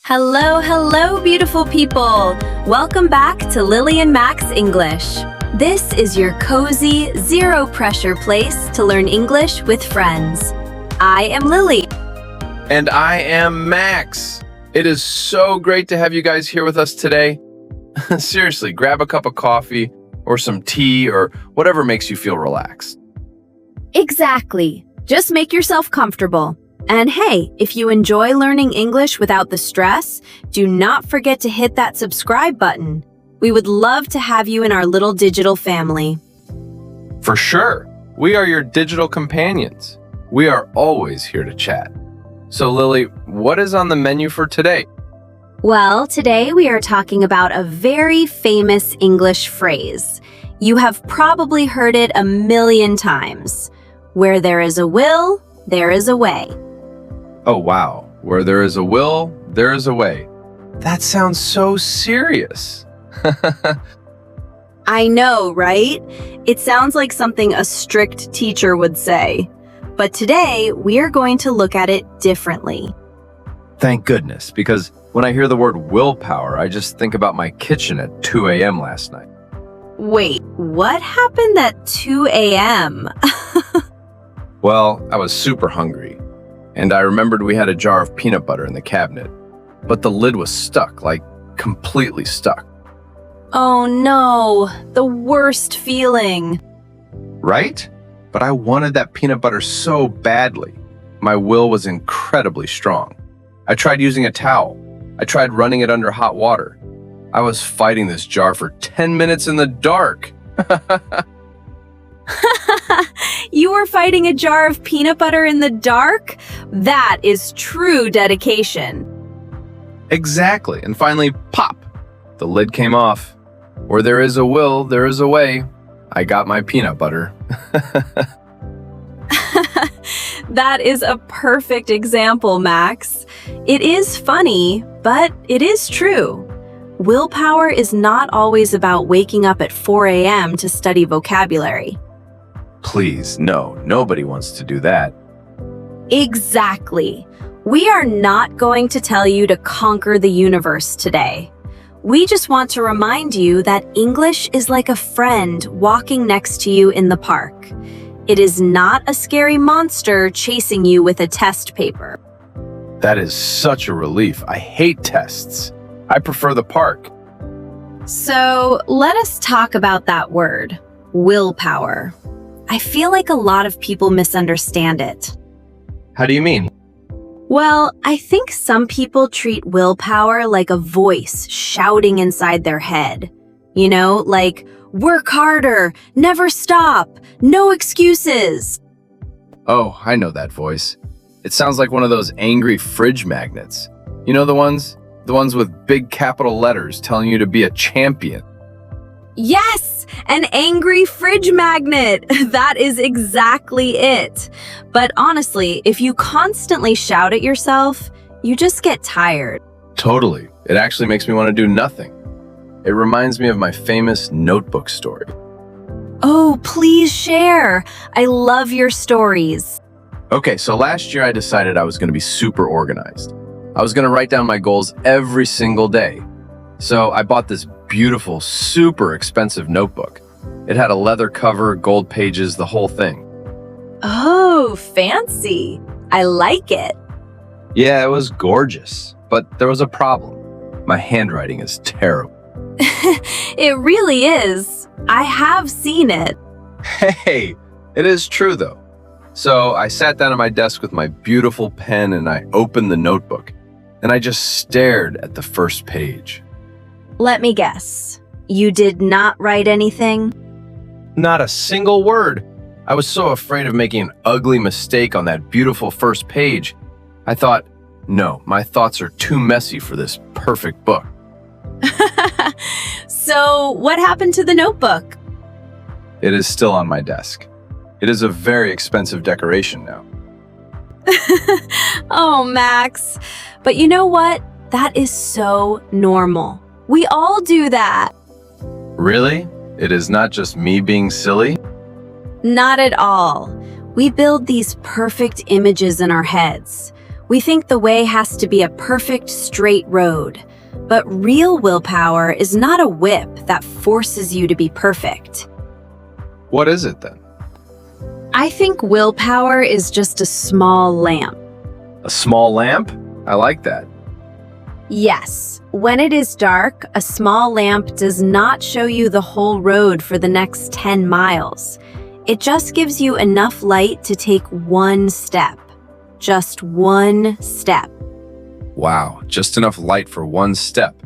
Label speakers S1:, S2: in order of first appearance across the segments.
S1: Hello, hello, beautiful people! Welcome back to Lily and Max English. This is your cozy, zero-pressure place to learn English with friends. I am Lily.
S2: And I am Max. It is so great to have you guys here with us today. Seriously, grab a cup of coffee or some tea or whatever makes you feel relaxed.
S1: Exactly. Just make yourself comfortable. And hey, if you enjoy learning English without the stress, do not forget to hit that subscribe button. We would love to have you in our little digital family.
S2: For sure. We are your digital companions. We are always here to chat. So Lily, what is on the menu for today?
S1: Well, today we are talking about a very famous English phrase. You have probably heard it a million times. Where there is a will, there is a way.
S2: Oh wow, where there is a will, there is a way. That sounds so serious.
S1: I know, right? It sounds like something a strict teacher would say. But today, we are going to look at it differently.
S2: Thank goodness, because when I hear the word willpower, I just think about my kitchen at 2 a.m. last night.
S1: Wait, what happened at 2 a.m.?
S2: Well, I was super hungry, and I remembered we had a jar of peanut butter in the cabinet, but the lid was stuck, like completely stuck.
S1: Oh no, the worst feeling.
S2: Right? But I wanted that peanut butter so badly. My will was incredibly strong. I tried using a towel. I tried running it under hot water. I was fighting this jar for 10 minutes in the dark.
S1: You were fighting a jar of peanut butter in the dark? That is true dedication.
S2: Exactly. And finally, pop! The lid came off. Where there is a will, there is a way. I got my peanut butter.
S1: That is a perfect example, Max. It is funny, but it is true. Willpower is not always about waking up at 4 a.m. to study vocabulary.
S2: Please, no, nobody wants to do that.
S1: Exactly. We are not going to tell you to conquer the universe today. We just want to remind you that English is like a friend walking next to you in the park. It is not a scary monster chasing you with a test paper.
S2: That is such a relief. I hate tests. I prefer the park.
S1: So let us talk about that word, willpower. I feel like a lot of people misunderstand it.
S2: How do you mean?
S1: Well, I think some people treat willpower like a voice shouting inside their head. You know, like, work harder, never stop, no excuses.
S2: Oh, I know that voice. It sounds like one of those angry fridge magnets. You know the ones? The ones with big capital letters telling you to be a champion.
S1: Yes, an angry fridge magnet. That is exactly it. But honestly, if you constantly shout at yourself, you just get tired.
S2: Totally. It actually makes me want to do nothing. It reminds me of my famous notebook story.
S1: Oh, please share. I love your stories.
S2: Okay, so last year I decided I was going to be super organized. I was going to write down my goals every single day. So I bought this beautiful, super expensive notebook. It had a leather cover, gold pages, the whole thing.
S1: Oh, fancy. I like it.
S2: Yeah, it was gorgeous, but there was a problem. My handwriting is terrible.
S1: It really is. I have seen it.
S2: Hey, it is true though. So I sat down at my desk with my beautiful pen and I opened the notebook and I just stared at the first page.
S1: Let me guess. You did not write anything?
S2: Not a single word. I was so afraid of making an ugly mistake on that beautiful first page. I thought, no, my thoughts are too messy for this perfect book.
S1: So, what happened to the notebook?
S2: It is still on my desk. It is a very expensive decoration now.
S1: Oh, Max. But you know what? That is so normal. We all do that.
S2: Really? It is not just me being silly?
S1: Not at all. We build these perfect images in our heads. We think the way has to be a perfect straight road, but real willpower is not a whip that forces you to be perfect.
S2: What is it then?
S1: I think willpower is just a small lamp.
S2: A small lamp? I like that.
S1: Yes, when it is dark, a small lamp does not show you the whole road for the next 10 miles. It just gives you enough light to take one step. Just one step.
S2: Wow, just enough light for one step.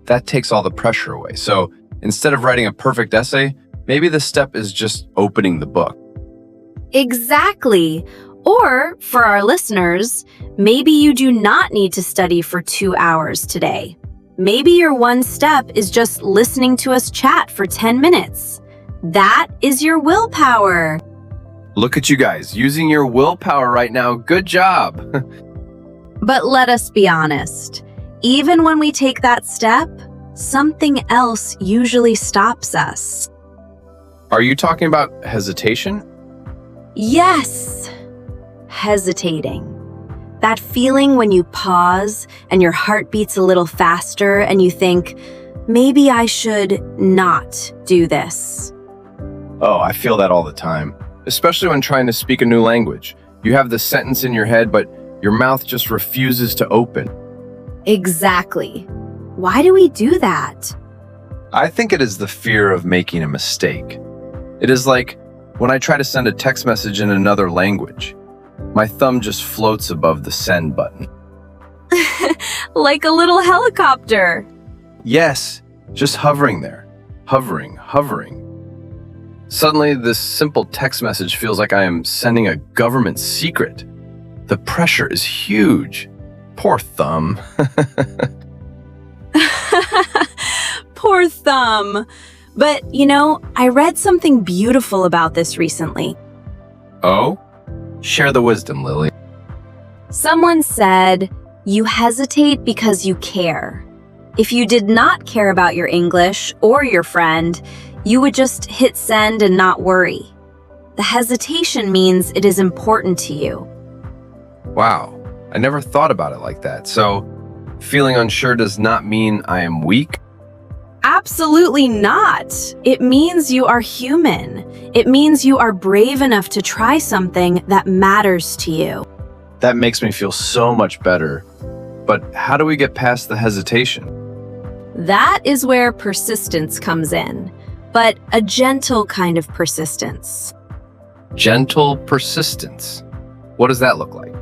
S2: That takes all the pressure away. So instead of writing a perfect essay, maybe the step is just opening the book.
S1: Exactly. Or, for our listeners, maybe you do not need to study for 2 hours today. Maybe your one step is just listening to us chat for 10 minutes. That is your willpower.
S2: Look at you guys, using your willpower right now. Good job.
S1: But let us be honest. Even when we take that step, something else usually stops us.
S2: Are you talking about hesitation?
S1: Yes. Hesitating. That feeling when you pause and your heart beats a little faster and you think, maybe I should not do this.
S2: Oh, I feel that all the time, especially when trying to speak a new language. You have the sentence in your head, but your mouth just refuses to open.
S1: Exactly. Why do we do that?
S2: I think it is the fear of making a mistake. It is like when I try to send a text message in another language. My thumb just floats above the send button.
S1: Like a little helicopter.
S2: Yes, just hovering there. Hovering. Suddenly, this simple text message feels like I am sending a government secret. The pressure is huge. Poor thumb.
S1: Poor thumb. But, I read something beautiful about this recently.
S2: Oh? Share the wisdom, Lily.
S1: Someone said, you hesitate because you care. If you did not care about your English or your friend, you would just hit send and not worry. The hesitation means it is important to you.
S2: Wow, I never thought about it like that. So, feeling unsure does not mean I am weak?
S1: Absolutely not. It means you are human. It means you are brave enough to try something that matters to you.
S2: That makes me feel so much better. But how do we get past the hesitation?
S1: That is where persistence comes in, but a gentle kind of persistence.
S2: Gentle persistence. What does that look like?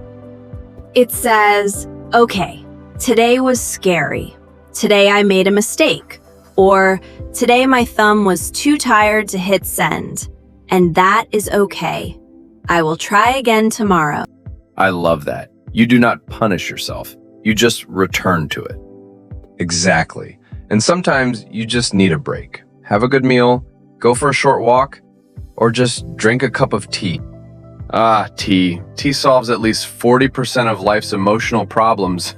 S1: It says, okay, today was scary. Today I made a mistake. Or, today my thumb was too tired to hit send. And that is okay. I will try again tomorrow.
S2: I love that. You do not punish yourself. You just return to it. Exactly. And sometimes you just need a break. Have a good meal, go for a short walk, or just drink a cup of tea. Ah, tea. Tea solves at least 40% of life's emotional problems.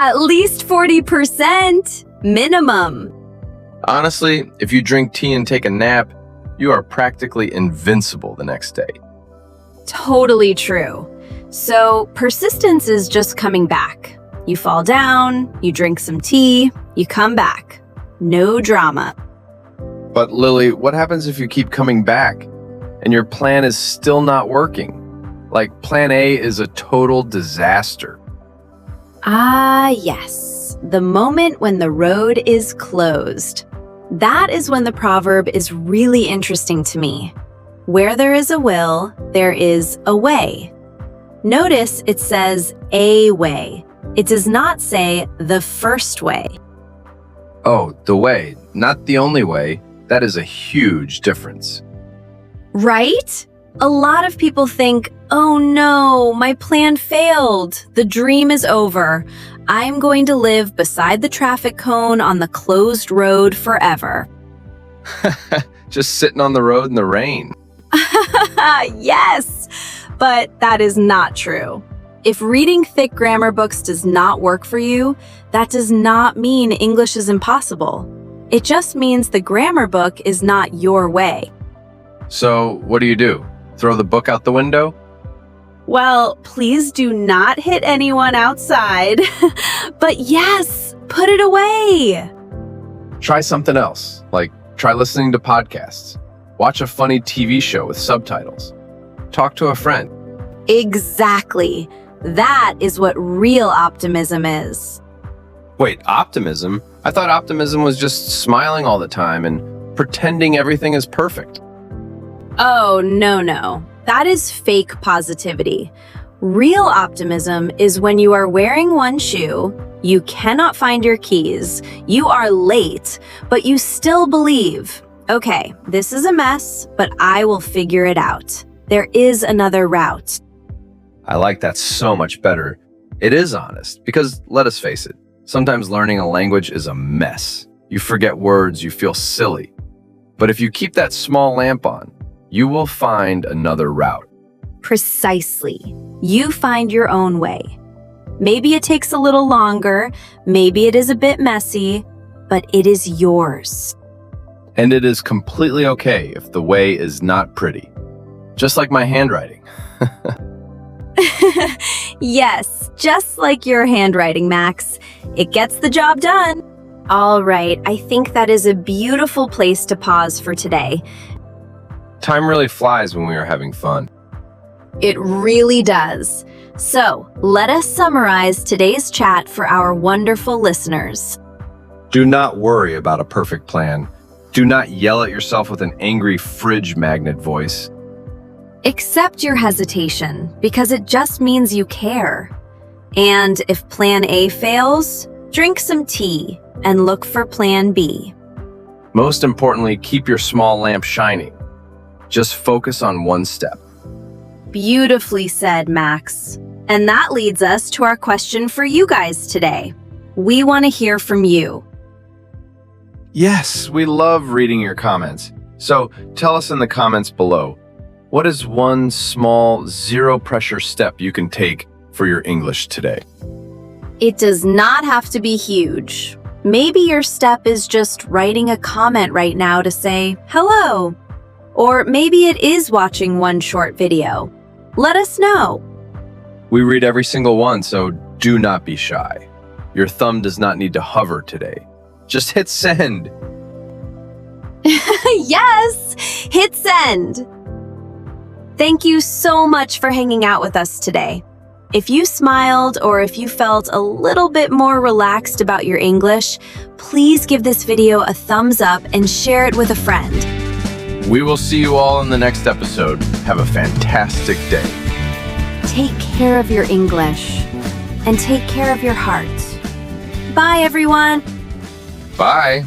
S1: At least 40%, minimum.
S2: Honestly, if you drink tea and take a nap, you are practically invincible the next day.
S1: Totally true. So persistence is just coming back. You fall down, you drink some tea, you come back. No drama.
S2: But Lily, what happens if you keep coming back and your plan is still not working? Like plan A is a total disaster.
S1: Ah, yes. The moment when the road is closed. That is when the proverb is really interesting to me. Where there is a will, there is a way. Notice it says a way. It does not say the first way.
S2: Oh, the way, not the only way. That is a huge difference.
S1: Right? A lot of people think, oh no, my plan failed. The dream is over. I'm going to live beside the traffic cone on the closed road forever.
S2: Just sitting on the road in the rain.
S1: Yes, but that is not true. If reading thick grammar books does not work for you, that does not mean English is impossible. It just means the grammar book is not your way.
S2: So, what do? Throw the book out the window?
S1: Well, please do not hit anyone outside. But yes, put it away.
S2: Try something else, like try listening to podcasts. Watch a funny TV show with subtitles. Talk to a friend.
S1: Exactly. That is what real optimism is.
S2: Wait, optimism? I thought optimism was just smiling all the time and pretending everything is perfect.
S1: Oh, no. That is fake positivity. Real optimism is when you are wearing one shoe, you cannot find your keys, you are late, but you still believe, okay, this is a mess, but I will figure it out. There is another route.
S2: I like that so much better. It is honest, because let us face it, sometimes learning a language is a mess. You forget words, you feel silly. But if you keep that small lamp on, you will find another route.
S1: Precisely. You find your own way. Maybe it takes a little longer, maybe it is a bit messy, but it is yours.
S2: And it is completely okay if the way is not pretty. Just like my handwriting.
S1: Yes, just like your handwriting, Max. It gets the job done. All right, I think that is a beautiful place to pause for today.
S2: Time really flies when we are having fun.
S1: It really does. So, let us summarize today's chat for our wonderful listeners.
S2: Do not worry about a perfect plan. Do not yell at yourself with an angry fridge magnet voice.
S1: Accept your hesitation because it just means you care. And if plan A fails, drink some tea and look for plan B.
S2: Most importantly, keep your small lamp shining. Just focus on one step.
S1: Beautifully said, Max. And that leads us to our question for you guys today. We want to hear from you.
S2: Yes, we love reading your comments. So tell us in the comments below, what is one small, zero-pressure step you can take for your English today?
S1: It does not have to be huge. Maybe your step is just writing a comment right now to say, hello. Or maybe it is watching one short video. Let us know.
S2: We read every single one, so do not be shy. Your thumb does not need to hover today. Just hit send.
S1: Yes, hit send. Thank you so much for hanging out with us today. If you smiled or if you felt a little bit more relaxed about your English, please give this video a thumbs up and share it with a friend.
S2: We will see you all in the next episode. Have a fantastic day.
S1: Take care of your English and take care of your heart. Bye, everyone.
S2: Bye.